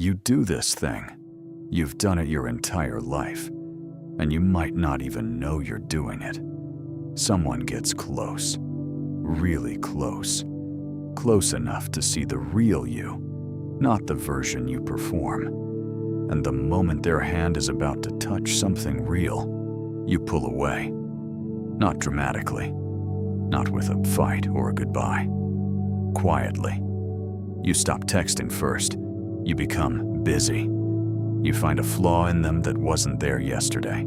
You do this thing. You've done it your entire life, and you might not even know you're doing it. Someone gets close, really close, close enough to see the real you, not the version you perform. And the moment their hand is about to touch something real, you pull away. Not dramatically, not with a fight or a goodbye. Quietly. You stop texting first. You become busy. You find a flaw in them that wasn't there yesterday.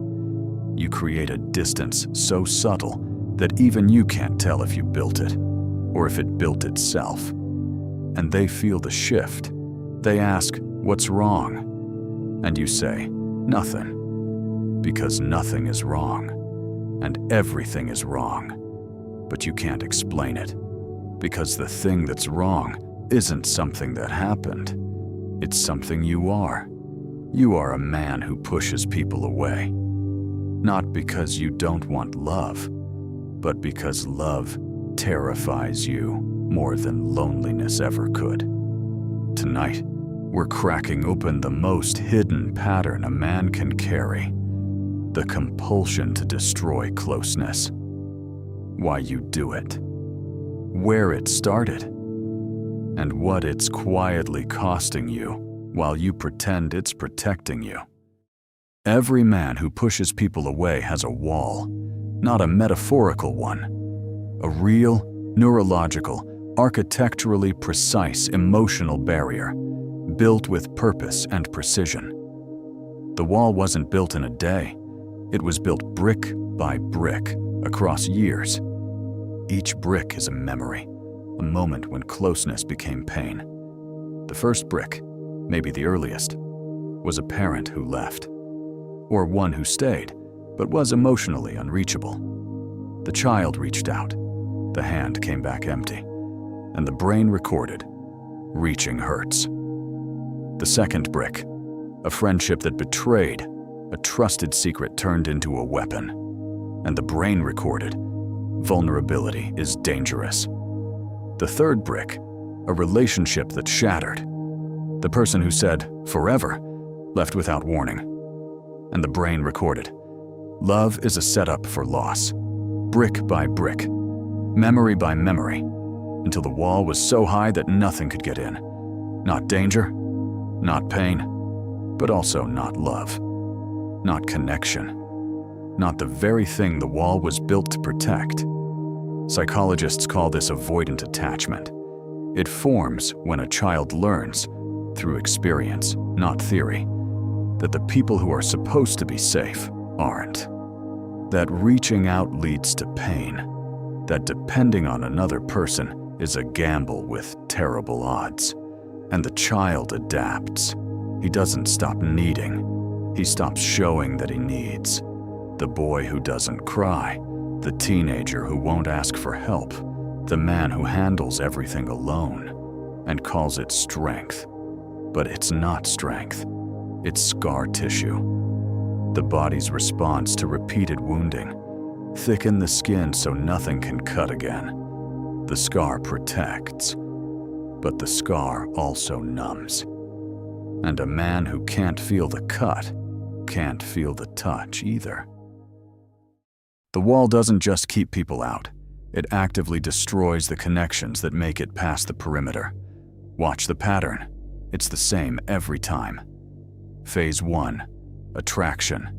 You create a distance so subtle that even you can't tell if you built it, or if it built itself. And they feel the shift. They ask, "What's wrong?" And you say, "Nothing." Because nothing is wrong, and everything is wrong. But you can't explain it, because the thing that's wrong isn't something that happened. It's something you are. You are a man who pushes people away. Not because you don't want love, but because love terrifies you more than loneliness ever could. Tonight, we're cracking open the most hidden pattern a man can carry, the compulsion to destroy closeness. Why you do it, where it started, and what it's quietly costing you while you pretend it's protecting you. Every man who pushes people away has a wall, not a metaphorical one. A real, neurological, architecturally precise emotional barrier, built with purpose and precision. The wall wasn't built in a day. It was built brick by brick across years. Each brick is a memory, a moment when closeness became pain. The first brick, maybe the earliest, was a parent who left, or one who stayed, but was emotionally unreachable. The child reached out, the hand came back empty, and the brain recorded, "Reaching hurts." The second brick, a friendship that betrayed, a trusted secret turned into a weapon, and the brain recorded, "Vulnerability is dangerous." The third brick, a relationship that shattered. The person who said, "Forever," left without warning. And the brain recorded, "Love is a setup for loss," brick by brick, memory by memory, until the wall was so high that nothing could get in. Not danger, not pain, but also not love, not connection, not the very thing the wall was built to protect. Psychologists call this avoidant attachment. It forms when a child learns, through experience, not theory, that the people who are supposed to be safe aren't. That reaching out leads to pain. That depending on another person is a gamble with terrible odds. And the child adapts. He doesn't stop needing. He stops showing that he needs. The boy who doesn't cry. The teenager who won't ask for help. The man who handles everything alone and calls it strength. But it's not strength. It's scar tissue. The body's response to repeated wounding. Thicken the skin so nothing can cut again. The scar protects, but the scar also numbs. And a man who can't feel the cut can't feel the touch either. The wall doesn't just keep people out. It actively destroys the connections that make it past the perimeter. Watch the pattern. It's the same every time. Phase 1, attraction.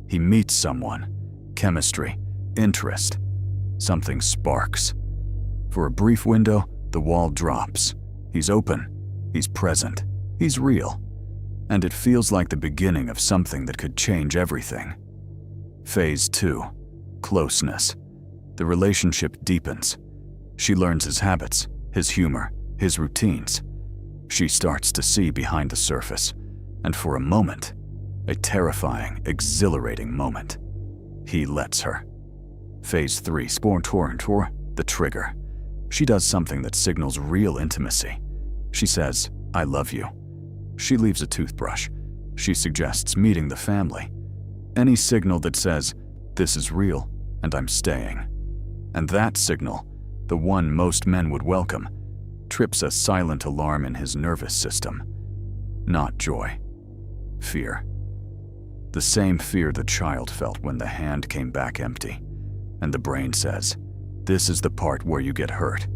He meets someone, chemistry, interest. Something sparks. For a brief window, the wall drops. He's open, he's present, he's real. And it feels like the beginning of something that could change everything. Phase 2, closeness. The relationship deepens. She learns his habits, his humor, his routines. She starts to see behind the surface, and for a moment, a terrifying, exhilarating moment, he lets her. Phase 3, the trigger. She does something that signals real intimacy. She says, "I love you." She leaves a toothbrush. She suggests meeting the family. Any signal that says, "This is real, and I'm staying." And that signal, the one most men would welcome, trips a silent alarm in his nervous system. not joy. Fear. The same fear the child felt when the hand came back empty, and the brain says, "This is the part where you get hurt.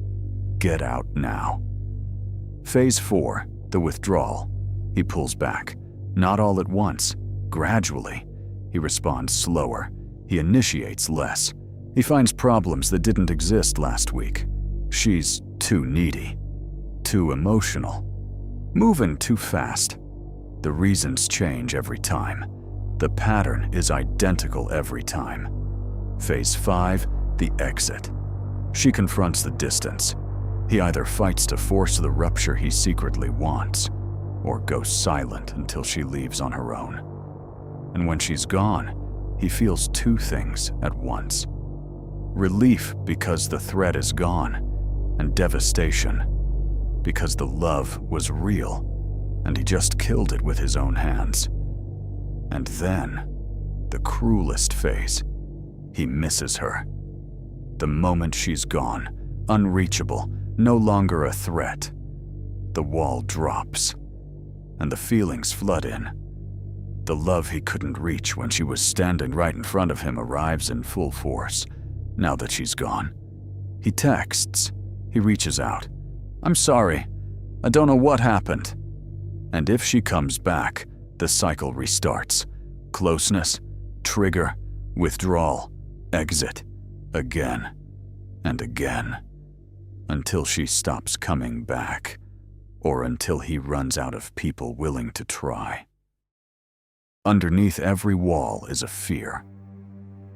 Get out now." Phase 4, the withdrawal. He pulls back, not all at once, gradually. He responds slower. He initiates less. He finds problems that didn't exist last week. She's too needy, too emotional, moving too fast. The reasons change every time. The pattern is identical every time. Phase 5, the exit. She confronts the distance. He either fights to force the rupture he secretly wants, or goes silent until she leaves on her own. And when she's gone, he feels two things at once. Relief because the threat is gone, and devastation because the love was real, and he just killed it with his own hands. And then, the cruelest phase, he misses her. The moment she's gone, unreachable, no longer a threat, the wall drops, and the feelings flood in. The love he couldn't reach when she was standing right in front of him arrives in full force, now that she's gone. He texts. He reaches out. "I'm sorry. I don't know what happened." And if she comes back, the cycle restarts. Closeness, trigger, withdrawal, exit, again and again, until she stops coming back, or until he runs out of people willing to try. Underneath every wall is a fear,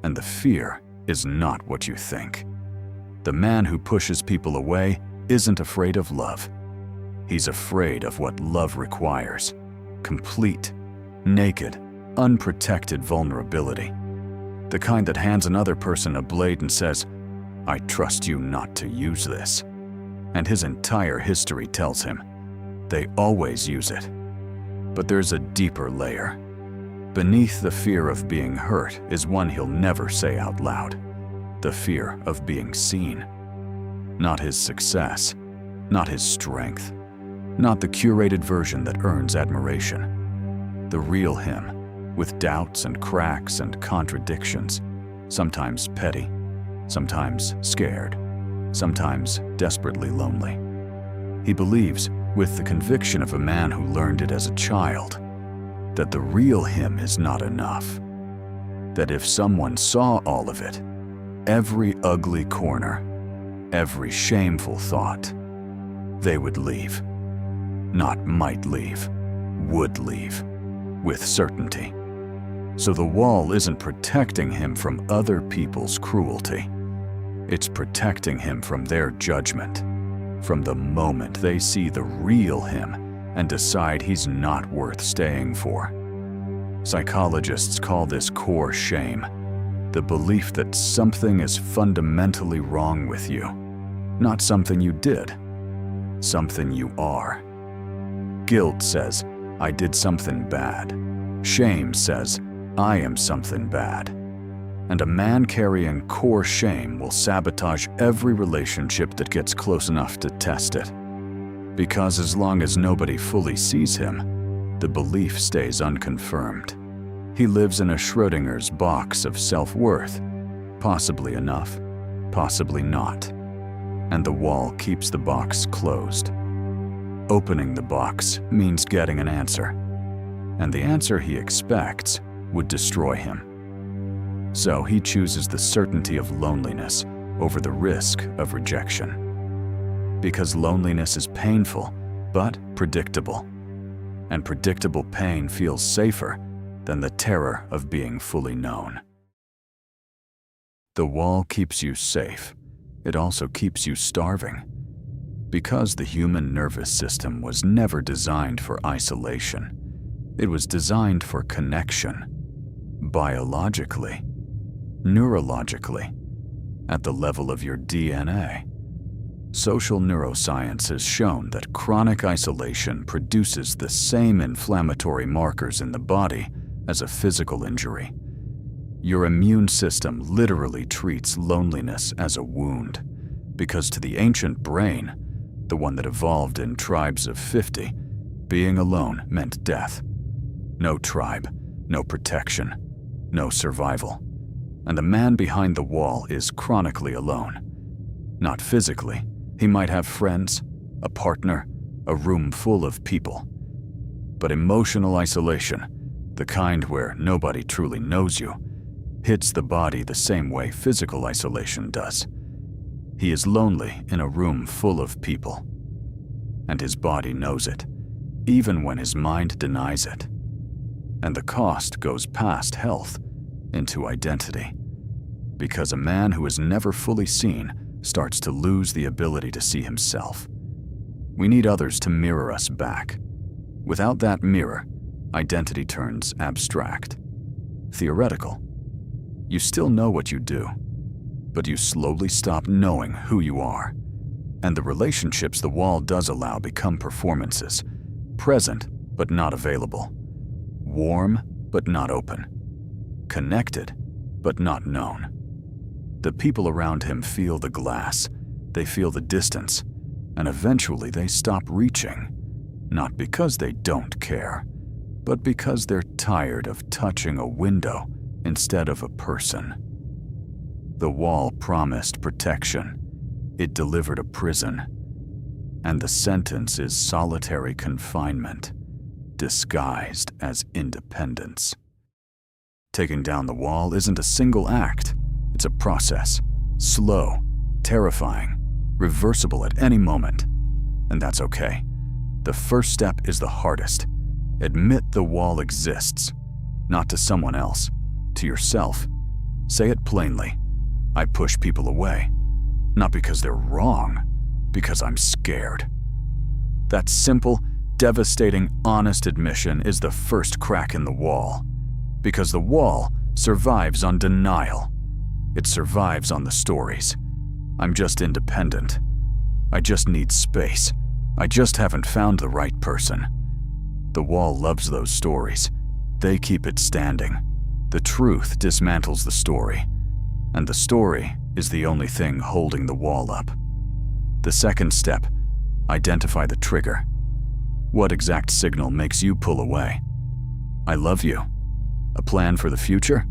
and the fear is not what you think. The man who pushes people away isn't afraid of love. He's afraid of what love requires: complete, naked, unprotected vulnerability. The kind that hands another person a blade and says, "I trust you not to use this." And his entire history tells him, they always use it. But there's a deeper layer. Beneath the fear of being hurt is one he'll never say out loud. The fear of being seen. Not his success, not his strength, not the curated version that earns admiration. The real him, with doubts and cracks and contradictions, sometimes petty, sometimes scared, sometimes desperately lonely. He believes, with the conviction of a man who learned it as a child, that the real him is not enough. That if someone saw all of it, every ugly corner, every shameful thought, they would leave. Not might leave, would leave, with certainty. So the wall isn't protecting him from other people's cruelty. It's protecting him from their judgment, from the moment they see the real him and decide he's not worth staying for. Psychologists call this core shame, the belief that something is fundamentally wrong with you. Not something you did, something you are. Guilt says, I did something bad. Shame says, I am something bad. And a man carrying core shame will sabotage every relationship that gets close enough to test it. Because as long as nobody fully sees him, the belief stays unconfirmed. He lives in a Schrodinger's box of self-worth, possibly enough, possibly not. And the wall keeps the box closed. Opening the box means getting an answer, and the answer he expects would destroy him. So he chooses the certainty of loneliness over the risk of rejection. Because loneliness is painful, but predictable. And predictable pain feels safer than the terror of being fully known. The wall keeps you safe. It also keeps you starving. Because the human nervous system was never designed for isolation. It was designed for connection. Biologically, neurologically, at the level of your DNA. Social neuroscience has shown that chronic isolation produces the same inflammatory markers in the body as a physical injury. Your immune system literally treats loneliness as a wound, because to the ancient brain, the one that evolved in tribes of 50, being alone meant death. No tribe, no protection, no survival. And the man behind the wall is chronically alone. Not physically. He might have friends, a partner, a room full of people. But emotional isolation, the kind where nobody truly knows you, hits the body the same way physical isolation does. He is lonely in a room full of people. And his body knows it, even when his mind denies it. And the cost goes past health into identity. Because a man who is never fully seen starts to lose the ability to see himself. We need others to mirror us back. Without that mirror, identity turns abstract, theoretical. You still know what you do, but you slowly stop knowing who you are. And the relationships the wall does allow become performances, present but not available, warm but not open, connected but not known. The people around him feel the glass, they feel the distance, and eventually they stop reaching, not because they don't care, but because they're tired of touching a window instead of a person. The wall promised protection. It delivered a prison. And the sentence is solitary confinement, disguised as independence. Taking down the wall isn't a single act. It's a process, slow, terrifying, reversible at any moment. And that's okay. The first step is the hardest. Admit the wall exists, not to someone else, to yourself. Say it plainly. I push people away, not because they're wrong, because I'm scared. That simple, devastating, honest admission is the first crack in the wall, because the wall survives on denial. It survives on the stories. I'm just independent. I just need space. I just haven't found the right person. The wall loves those stories. They keep it standing. The truth dismantles the story, and the story is the only thing holding the wall up. The second step, identify the trigger. What exact signal makes you pull away? I love you. A plan for the future?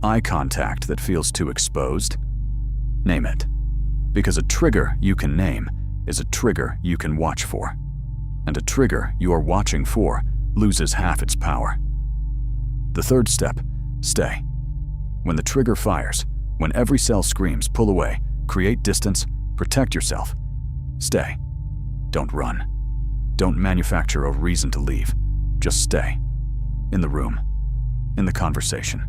Eye contact that feels too exposed? Name it. Because a trigger you can name is a trigger you can watch for. And a trigger you are watching for loses half its power. The third step, stay. When the trigger fires, when every cell screams, pull away, create distance, protect yourself. Stay. Don't run. Don't manufacture a reason to leave. Just stay. In the room. In the conversation.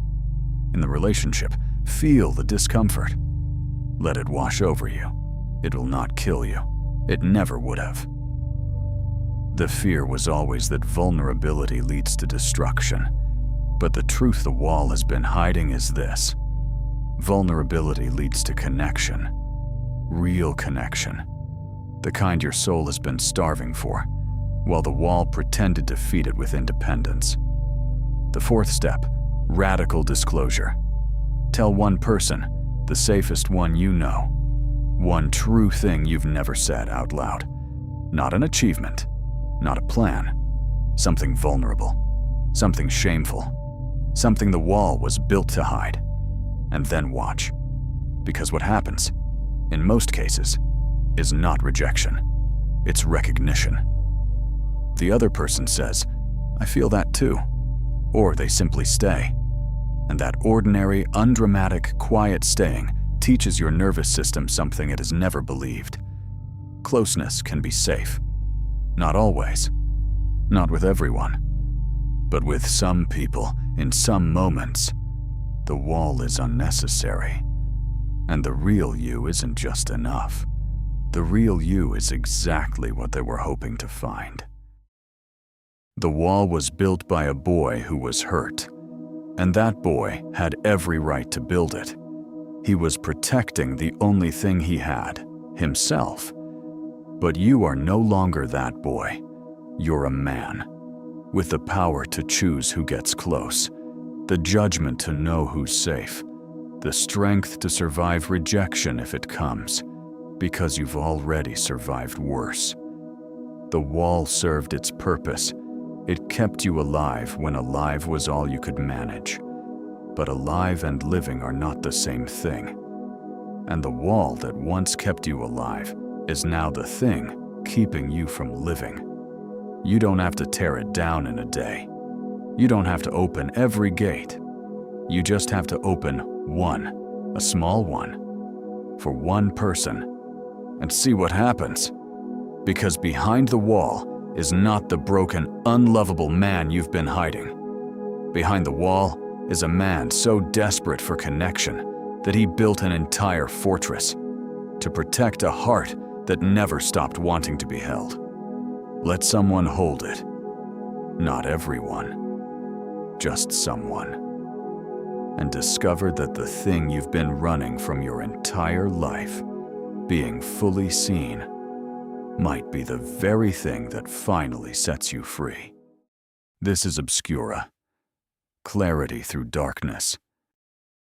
In the relationship. Feel the discomfort. Let it wash over you. It will not kill you. It never would have. The fear was always that vulnerability leads to destruction. But the truth the wall has been hiding is this. Vulnerability leads to connection. Real connection. The kind your soul has been starving for, while the wall pretended to feed it with independence. The fourth step, radical disclosure. Tell one person, the safest one you know, one true thing you've never said out loud. Not an achievement, not a plan, something vulnerable, something shameful, something the wall was built to hide. And then watch. Because what happens, in most cases, is not rejection. It's recognition. The other person says, I feel that too. Or they simply stay. And that ordinary, undramatic, quiet staying teaches your nervous system something it has never believed. Closeness can be safe. Not always. Not with everyone. But with some people, in some moments, the wall is unnecessary. And the real you isn't just enough. The real you is exactly what they were hoping to find. The wall was built by a boy who was hurt. And that boy had every right to build it. He was protecting the only thing he had, himself. But you are no longer that boy. You're a man, with the power to choose who gets close, the judgment to know who's safe, the strength to survive rejection if it comes, because you've already survived worse. The wall served its purpose. It kept you alive when alive was all you could manage. But alive and living are not the same thing. And the wall that once kept you alive is now the thing keeping you from living. You don't have to tear it down in a day. You don't have to open every gate. You just have to open one, a small one, for one person, and see what happens. Because behind the wall is not the broken, unlovable man you've been hiding. Behind the wall is a man so desperate for connection that he built an entire fortress to protect a heart that never stopped wanting to be held. Let someone hold it. Not everyone, just someone. And discover that the thing you've been running from your entire life, being fully seen, might be the very thing that finally sets you free. This is OBSCURA. Clarity through darkness.